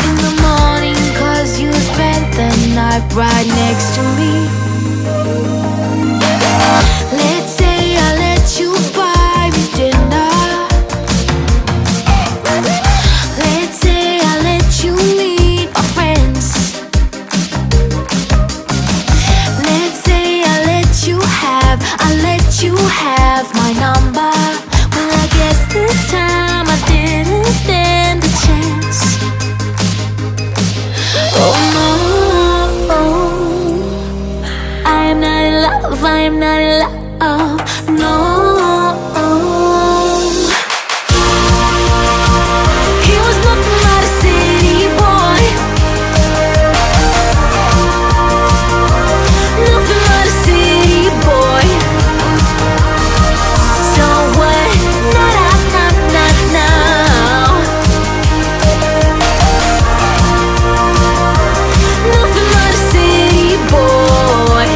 in the morning, 'cause you spent the night right next to me. Let's say I let you buy me dinner. Let's say I let you meet my friends. Let's say I let you have my number. Well, I guess this time I didn't stand a chance. Oh no, I'm not in love, I'm not in love, no. He was nothing but a city boy. Nothing but a city boy. So what? Not now. Nothing but a city boy.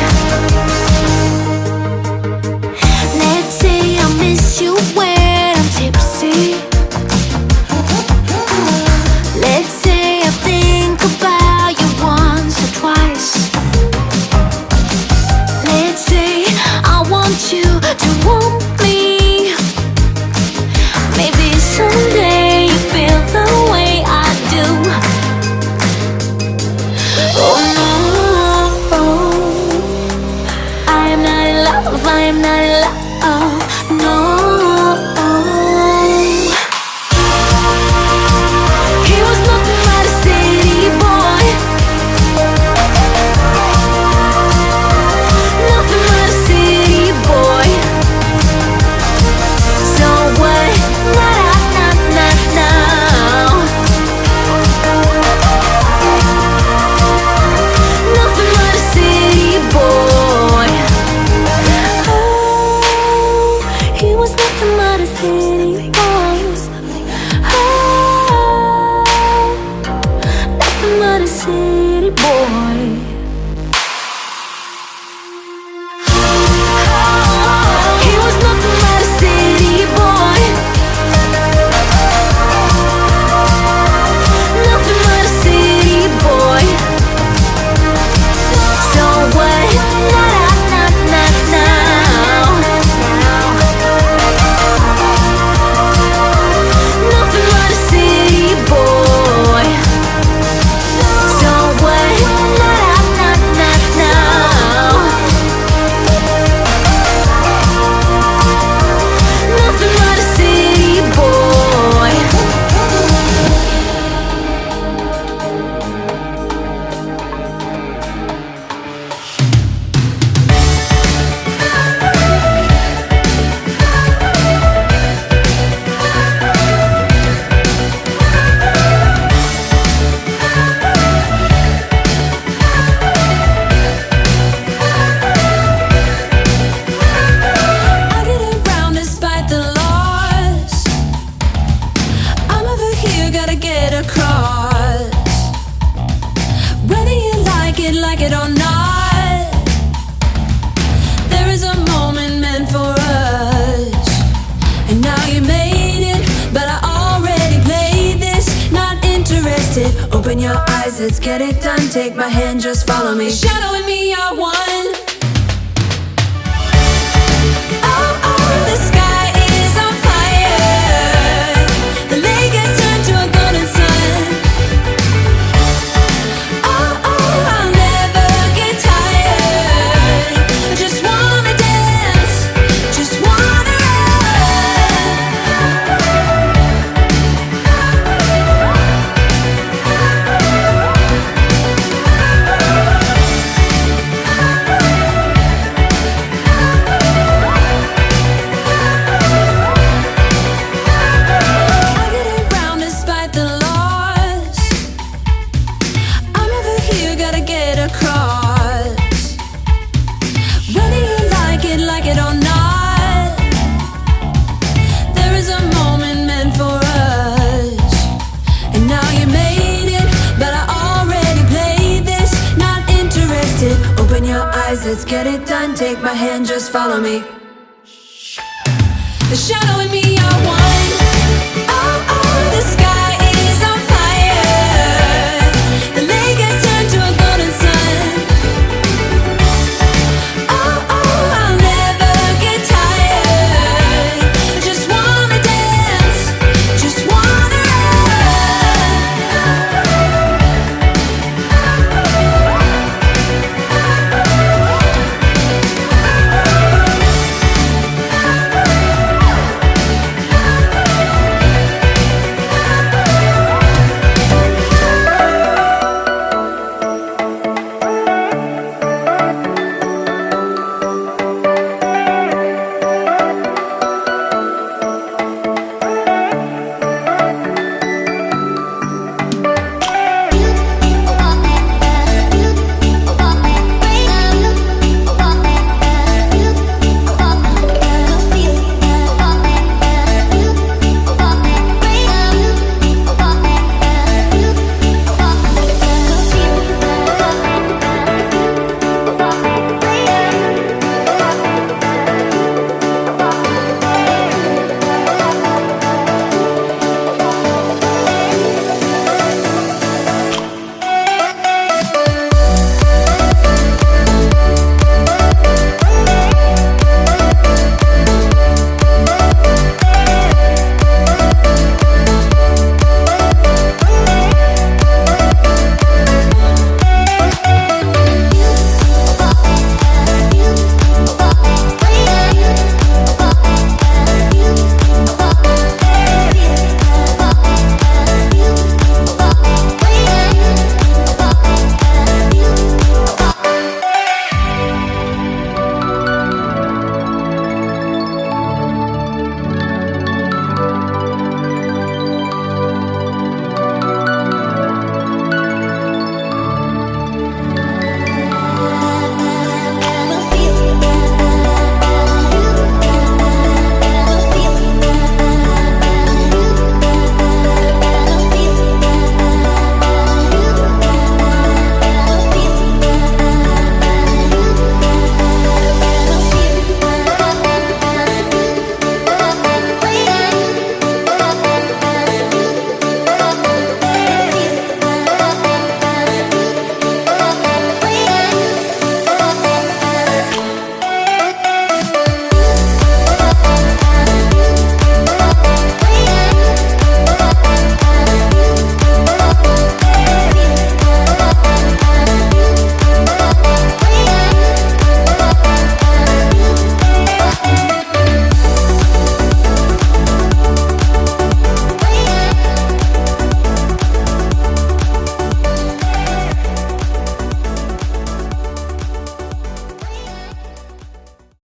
Let's say I miss you when I'm tipsy. Let's say I think about you once or twice. Let's say I want you to want me. Maybe someday you feel the way I do. Oh no, I'm not in love, I'm not in love, no. He was nothing but a city boy. Nothing but a city boy. So what? Not now. Nothing but a city boy. Oh, he was nothing but a city boy. Oh, nothing but a city boy. He was nothing but a city boy. Nothing but a city boy. So what? Not now. Nothing but a city boy. So what? Not now. Nothing but a city boy. I get around despite the loss. I'm over here, gotta get across. Whether you like it or not, there is a moment meant for us. And now you made it, but I already played this. Not interested, open your eyes, let's get it done. Take my hand, just follow me. Shadow and me are one. Oh, the sky is on fire. The lake has turned to a golden sun. Oh, I'll never get tired. I just wanna dance, just wanna I get around despite the loss. I'm over here, gotta get across. Whether you like it or not, there is a moment meant for us. And now you made it, but I already played this. Not interested, open your eyes, let's get it done. Take my hand, just follow me. The shadow and me are one.